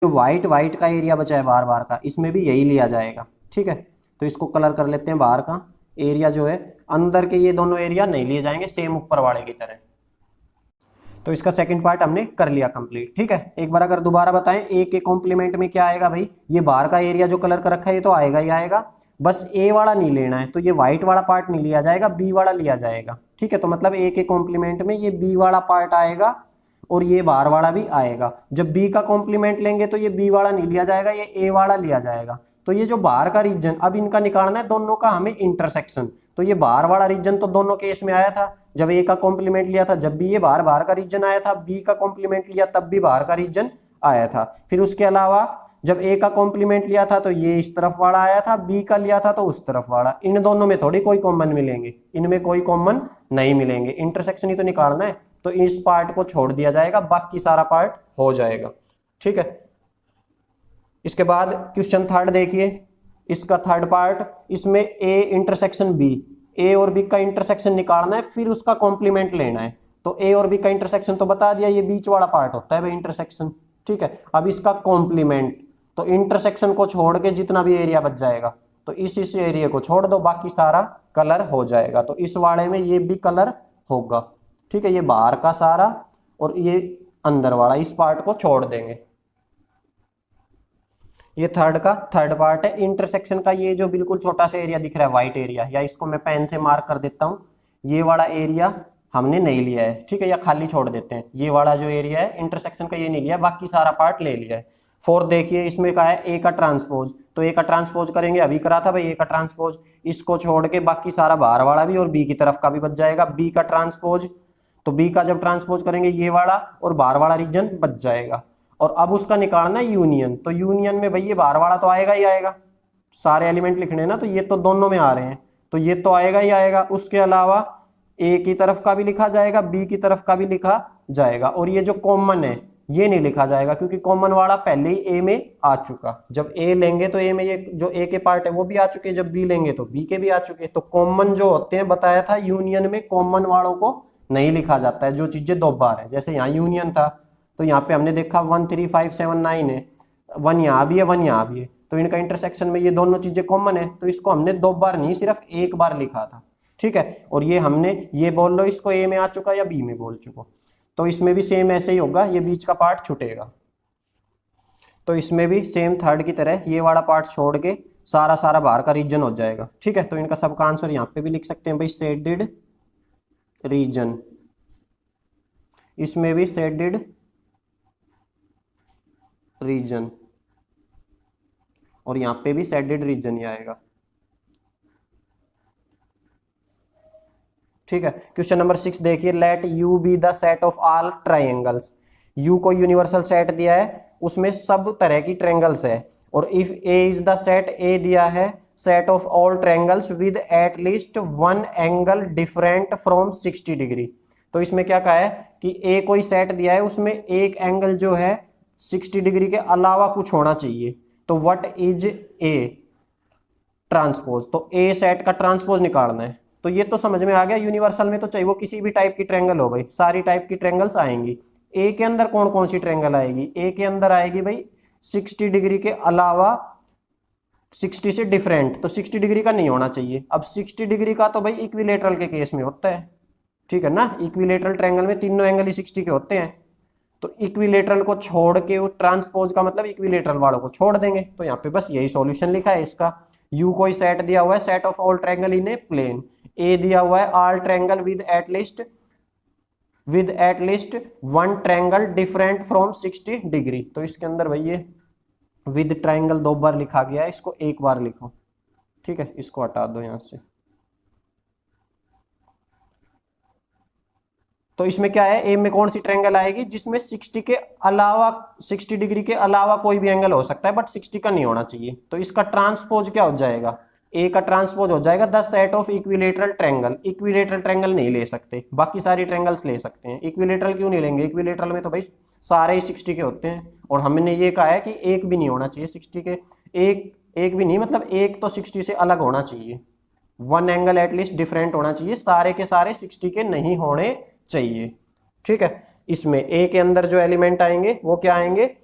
जो व्हाइट व्हाइट का एरिया बचा है बार बार का, इसमें भी यही लिया जाएगा। ठीक है, तो इसको कलर कर लेते हैं। बाहर का एरिया जो है, अंदर के ये दोनों एरिया नहीं लिए जाएंगे सेम ऊपर वाले की तरह। तो इसका सेकंड पार्ट हमने कर लिया कंप्लीट। ठीक है, एक बार अगर दोबारा बताएं, ए के कॉम्प्लीमेंट में क्या आएगा भाई, ये बाहर का एरिया जो कलर कर रखा है ये तो आएगा ही आएगा, बस ए वाला नहीं लेना है। तो ये व्हाइट वाला पार्ट नहीं लिया जाएगा, बी वाला लिया जाएगा। ठीक है, तो मतलब ए के कॉम्प्लीमेंट में ये बी वाला पार्ट आएगा और ये बाहर वाला भी आएगा। जब बी का कॉम्प्लीमेंट लेंगे तो ये बी वाला नहीं लिया जाएगा, ये ए वाला लिया जाएगा। तो ये जो बाहर का रीजन, अब इनका निकालना है दोनों का हमें इंटरसेक्शन। तो ये बाहर वाला रीजन तो दोनों केस में आया था, जब ए का कॉम्प्लीमेंट लिया था जब भी ये बाहर का रीजन आया था, बी का कॉम्प्लीमेंट लिया तब भी बाहर का रीजन आया था। फिर उसके अलावा जब ए का कॉम्प्लीमेंट लिया था तो ये इस तरफ वाला आया था, बी का लिया था तो उस तरफ वाला। इन दोनों में थोड़ी कोई कॉमन मिलेंगे, इनमें कोई कॉमन नहीं मिलेंगे, इंटरसेक्शन ही तो निकालना है। तो इस पार्ट को छोड़ दिया जाएगा, बाकी सारा पार्ट हो जाएगा। ठीक है, इसके बाद क्वेश्चन थर्ड देखिए, इसका थर्ड पार्ट, इसमें ए इंटरसेक्शन बी, ए और बी का इंटरसेक्शन निकालना है, फिर उसका कॉम्प्लीमेंट लेना है। तो ए और बी का इंटरसेक्शन तो बता दिया, ये बीच वाला पार्ट होता है भाई इंटरसेक्शन। ठीक है, अब इसका कॉम्प्लीमेंट, तो इंटरसेक्शन को छोड़ के जितना भी एरिया बच जाएगा तो इस एरिया को छोड़ दो, बाकी सारा कलर हो जाएगा। तो इस वाले में ये भी कलर होगा। ठीक है, ये बाहर का सारा और ये अंदर वाला, इस पार्ट को छोड़ देंगे। ये थर्ड पार्ट है। इंटरसेक्शन का ये जो बिल्कुल छोटा सा एरिया दिख रहा है व्हाइट एरिया, या इसको मैं पेन से मार्क कर देता हूँ, ये वाला एरिया हमने नहीं लिया है। ठीक है, या खाली छोड़ देते हैं, ये वाला जो एरिया है इंटरसेक्शन का ये नहीं लिया, बाकी सारा पार्ट ले लिया है। फोर्थ देखिए, इसमें कहा है ए का ट्रांसपोज, तो ए का ट्रांसपोज करेंगे, अभी करा था भाई ए का ट्रांसपोज, इसको छोड़ के बाकी सारा बाहर वाला भी और बी की तरफ का भी बच जाएगा। बी का ट्रांसपोज, तो बी का जब ट्रांसपोज करेंगे ये वाला और बाहर वाला रीजन बच जाएगा। और अब उसका निकालना है यूनियन, तो यूनियन में भाई ये बाहर वाला तो आएगा ही आएगा, सारे एलिमेंट लिखने हैं ना, तो ये तो दोनों में आ रहे हैं तो ये तो आएगा ही आएगा। उसके अलावा ए की तरफ का भी लिखा जाएगा, बी की तरफ का भी लिखा जाएगा, और ये जो कॉमन है ये नहीं लिखा जाएगा क्योंकि कॉमन वाला पहले ही ए में आ चुका। जब ए लेंगे तो ए में ये जो ए के पार्ट है वो भी आ चुके, जब बी लेंगे तो बी के भी आ चुके। तो कॉमन जो होते हैं, बताया था यूनियन में कॉमन वालों को नहीं लिखा जाता है, जो चीजें दो बार है। जैसे यहाँ यूनियन था तो यहाँ पे हमने देखा 1 3 5 7 9 है, 1 यहाँ भी है 1 यहाँ भी है, तो इनका इंटरसेक्शन में ये दोनों चीजें कॉमन है, तो इसको हमने दो बार नहीं सिर्फ एक बार लिखा था। ठीक है, और ये हमने ये बोल लो इसको ए में आ चुका या बी में बोल चुको, तो इसमें भी सेम ऐसे ही होगा, ये बीच का पार्ट छूटेगा। तो इसमें भी सेम थर्ड की तरह ये वाला पार्ट छोड़ के सारा बाहर का रीजन हो जाएगा। ठीक है, तो इनका सबका आंसर यहाँ पे भी लिख सकते हैं भाई, शेडेड रीजन। इसमें भी शेडेड रीजन और यहाँ पे भी शेडेड रीजन ही आएगा। ठीक है, क्वेश्चन नंबर 6 देखिए, let U be the set of all triangles. U को यूनिवर्सल सेट दिया है, उसमें सब तरह की ट्रायंगल्स है, और if A is the set, A दिया है set of all triangles with at least one angle different from 60 degree. तो इसमें क्या कहा है कि ए कोई सेट दिया है, उसमें एक एंगल जो है 60 डिग्री के अलावा कुछ होना चाहिए। तो व्हाट इज ए ट्रांसपोज, तो ए सेट का ट्रांसपोज निकालना है। तो ये तो समझ में आ गया, यूनिवर्सल में तो चाहिए वो किसी भी टाइप की ट्रायंगल हो भाई, सारी टाइप की ट्रायंगल्स आएंगी। ए के अंदर कौन कौन सी ट्रायंगल आएगी, ए के अंदर आएगी भाई 60 डिग्री के अलावा 60 से डिफरेंट, तो 60 डिग्री का नहीं होना चाहिए। अब 60 डिग्री का तो भाई इक्विलेटरल के केस में होता है, ठीक है ना, इक्विलेटरल ट्रायंगल में तीनों एंगल ही 60 के होते हैं। तो इक्विलेटरल को छोड़ के वो ट्रांसपोज का मतलब इक्विलेटरल वालों को छोड़ देंगे। तो यहाँ पे बस यही सॉल्यूशन लिखा है इसका। यू कोई सेट दिया हुआ है, set of all triangle in a plane. A दिया हुआ है all triangle with at least one triangle different from 60 degree. तो इसके अंदर भाई ये विद ट्रायंगल 2 बार लिखा गया है, इसको 1 बार लिखो, ठीक है, इसको हटा दो यहां से। तो इसमें क्या है, ए में कौन सी ट्रायंगल आएगी जिसमें 60 के अलावा 60 डिग्री के अलावा कोई भी एंगल हो सकता है बट 60 का नहीं होना चाहिए। तो इसका ट्रांसपोज क्या हो जाएगा, ए का ट्रांसपोज हो जाएगा the set of equilateral triangle. Equilateral triangle नहीं ले सकते, बाकी सारी ट्रायंगल्स ले सकते हैं। इक्विलेटरल क्यों नहीं लेंगे, इक्विलेटरल में तो भाई सारे ही 60 के होते हैं, और हमने ये कहा है कि एक भी नहीं होना चाहिए 60 के, एक भी नहीं, मतलब एक तो 60 से अलग होना चाहिए, वन एंगल एटलीस्ट डिफरेंट होना चाहिए, सारे के सारे 60 के नहीं होने चाहिए, ठीक है। इसमें ए के अंदर जो एलिमेंट आएंगे वो क्या आएंगे,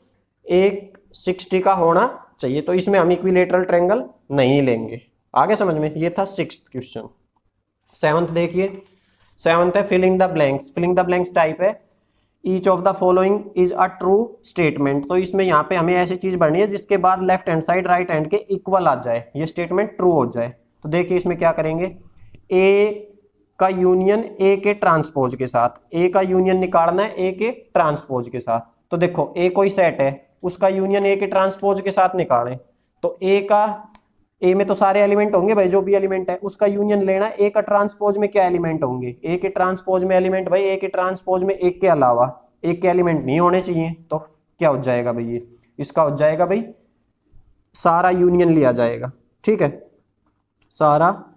एक 60 का होना चाहिए। तो इसमें हम इक्विलेटरल ट्रायंगल नहीं लेंगे। आगे समझ में, ये था 6th क्वेश्चन। 7th देखिए, 7th है filling the blanks. Filling the blanks type है each of the following is a true statement. तो इसमें यहाँ पे हमें ऐसी चीज भरनी है जिसके बाद left hand side right hand के इक्वल आ जाए, ये स्टेटमेंट ट्रू हो जाए। तो देखिए इसमें क्या करेंगे, ए का यूनियन ए के ट्रांसपोज के साथ, ए का यूनियन निकालना है ए के ट्रांसपोज के साथ। तो देखो ए कोई सेट है, उसका यूनियन ए के ट्रांसपोज के साथ निकालें। तो ए में तो सारे एलिमेंट होंगे भाई, जो भी एलिमेंट है उसका यूनियन लेना है। ए का ट्रांसपोज में क्या एलिमेंट होंगे, ए के ट्रांसपोज में एलिमेंट भाई, ए के ट्रांसपोज में एक के अलावा एक के एलिमेंट नहीं होने चाहिए। तो क्या हो जाएगा भाई, ये इसका हो जाएगा भाई सारा यूनियन लिया जाएगा, ठीक है, सारा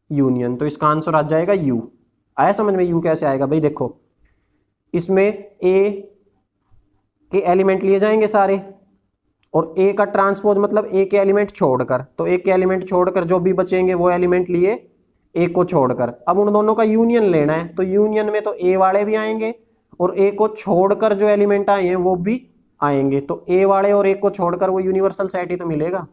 यूनियन। तो इसका आंसर आ जाएगा यू। आया समझ में, यू कैसे आएगा भाई, देखो इसमें ए के एलिमेंट लिए जाएंगे सारे, और ए का ट्रांसपोज मतलब ए के एलिमेंट छोड़कर, तो ए के एलिमेंट छोड़कर जो भी बचेंगे वो एलिमेंट लिए ए को छोड़कर। अब उन दोनों का यूनियन लेना है, तो यूनियन में तो ए वाले भी आएंगे और ए को छोड़कर जो एलिमेंट आए हैं वो भी आएंगे। तो ए वाले और एक को छोड़कर वो यूनिवर्सल सेट ही तो मिलेगा,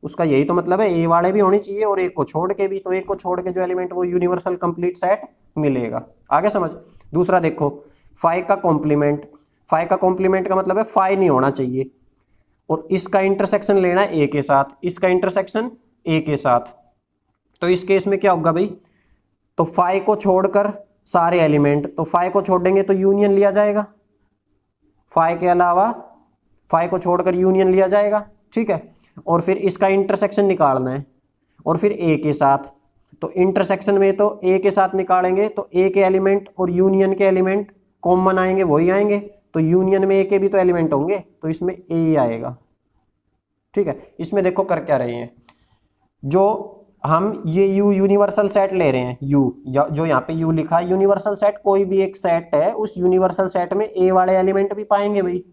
उसका यही तो मतलब है, ए वाले भी होने चाहिए और एक को छोड़ के भी। तो एक को छोड़ के जो एलिमेंट वो यूनिवर्सल कंप्लीट सेट मिलेगा। आगे समझ। दूसरा देखो, फाइव का कॉम्प्लीमेंट। फाइव का कॉम्प्लीमेंट का मतलब है फाइव नहीं होना चाहिए, और इसका इंटरसेक्शन लेना है ए के साथ, इसका इंटरसेक्शन ए के साथ। तो इस केस में क्या होगा भाई, तो फाइव को छोड़कर सारे एलिमेंट, तो फाइव को छोड़ देंगे तो यूनियन लिया जाएगा, फाइव के अलावा फाइव को छोड़कर यूनियन लिया जाएगा, ठीक है। और फिर इसका इंटरसेक्शन निकालना है, और फिर ए के साथ। तो इंटरसेक्शन में तो ए के साथ निकालेंगे तो ए के एलिमेंट और यूनियन के एलिमेंट कॉमन आएंगे, वही आएंगे। तो यूनियन में ए के भी तो एलिमेंट होंगे, तो इसमें ए ही आएगा, ठीक है। इसमें देखो कर क्या रहे हैं, जो हम ये यू यूनिवर्सल सेट ले रहे हैं, यू जो यहाँ पे यू लिखा है यूनिवर्सल सेट, कोई भी एक सेट है उस यूनिवर्सल सेट में ए वाले एलिमेंट भी पाएंगे भाई,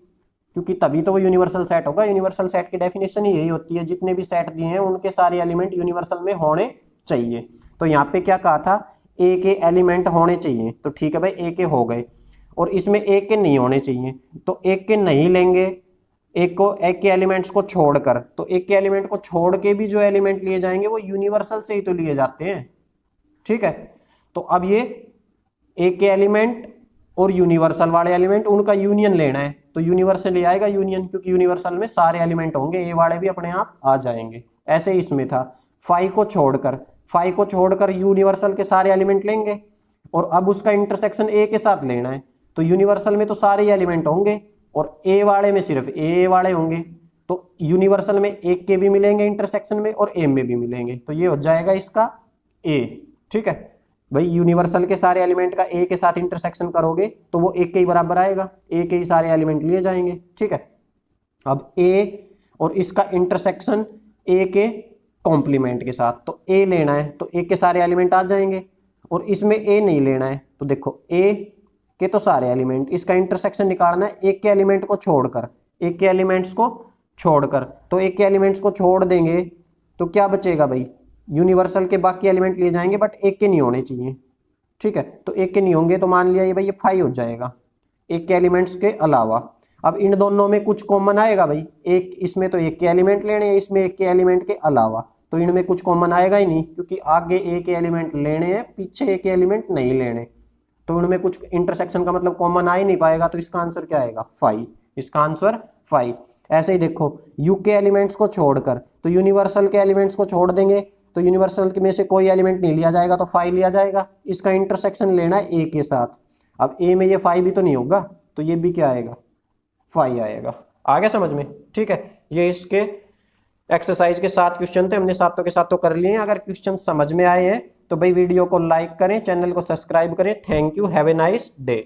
क्योंकि तभी तो वो यूनिवर्सल सेट होगा। यूनिवर्सल सेट की डेफिनेशन ही यही होती है, जितने भी सेट दिए हैं उनके सारे एलिमेंट यूनिवर्सल में होने चाहिए। तो यहाँ पे क्या कहा था, ए के एलिमेंट होने चाहिए, तो ठीक है भाई ए के हो गए, और इसमें एक के नहीं होने चाहिए, तो एक के नहीं लेंगे, एक के एलिमेंट्स को छोड़कर। तो एक के एलिमेंट को छोड़ के भी जो एलिमेंट लिए जाएंगे वो यूनिवर्सल से ही तो लिए जाते हैं, ठीक है। तो अब ये एक के एलिमेंट और यूनिवर्सल वाले एलिमेंट उनका यूनियन लेना है, तो यूनिवर्सल ले आएगा यूनियन, क्योंकि यूनिवर्सल में सारे एलिमेंट होंगे, ए वाले भी अपने आप आ जाएंगे। ऐसे ही इसमें था, फाइव को छोड़कर यूनिवर्सल के सारे एलिमेंट लेंगे, और अब उसका इंटरसेक्शन ए के साथ लेना है। तो यूनिवर्सल में तो सारे एलिमेंट होंगे और ए वाले में सिर्फ ए वाले होंगे, तो यूनिवर्सल में एक के भी मिलेंगे इंटरसेक्शन में और ए में भी मिलेंगे, तो ये हो जाएगा इसका ए, ठीक है भाई। यूनिवर्सल के सारे एलिमेंट का ए के साथ इंटरसेक्शन करोगे तो वो एक के ही बराबर आएगा, ए के ही सारे एलिमेंट लिए जाएंगे, ठीक है। अब ए और इसका इंटरसेक्शन ए के कॉम्प्लीमेंट के साथ, तो ए लेना है तो ए के सारे एलिमेंट आ जाएंगे, और इसमें ए नहीं लेना है, तो देखो ए के तो सारे एलिमेंट, इसका इंटरसेक्शन निकालना है एक के एलिमेंट को छोड़कर, एक के एलिमेंट्स को छोड़कर। तो एक के एलिमेंट्स को छोड़ देंगे तो क्या बचेगा भाई, यूनिवर्सल के बाकी एलिमेंट लिए जाएंगे बट एक के नहीं होने चाहिए, ठीक है। तो एक के नहीं होंगे तो मान लिया ये भाई ये 5 हो जाएगा एक के एलिमेंट्स के अलावा। अब इन दोनों में कुछ कॉमन आएगा भाई, एक इसमें तो एक के एलिमेंट लेने हैं, इसमें एक के एलिमेंट के अलावा, तो इनमें कुछ कॉमन आएगा ही नहीं, क्योंकि आगे एक के एलिमेंट लेने हैं, पीछे एक के एलिमेंट नहीं लेने, तो उनमें कुछ इंटरसेक्शन का मतलब कॉमन आ ही नहीं पाएगा, तो इसका आंसर क्या आएगा 5, इसका आंसर 5। ऐसे ही देखो यू के एलिमेंट्स को छोड़कर, तो यूनिवर्सल के एलिमेंट्स को छोड़ देंगे, तो यूनिवर्सल में से कोई एलिमेंट नहीं लिया जाएगा, तो 5 लिया जाएगा, इसका इंटरसेक्शन लेना है ए के साथ। अब ए में ये 5 भी तो नहीं होगा, तो ये भी क्या आएगा 5 आएगा। आगे समझ में, ठीक है। ये इसके एक्सरसाइज के 7 क्वेश्चन थे, हमने सातों के सातों कर लिए हैं। अगर क्वेश्चन समझ में आए हैं तो भाई वीडियो को लाइक करें, चैनल को सब्सक्राइब करें। Thank you, have a nice day.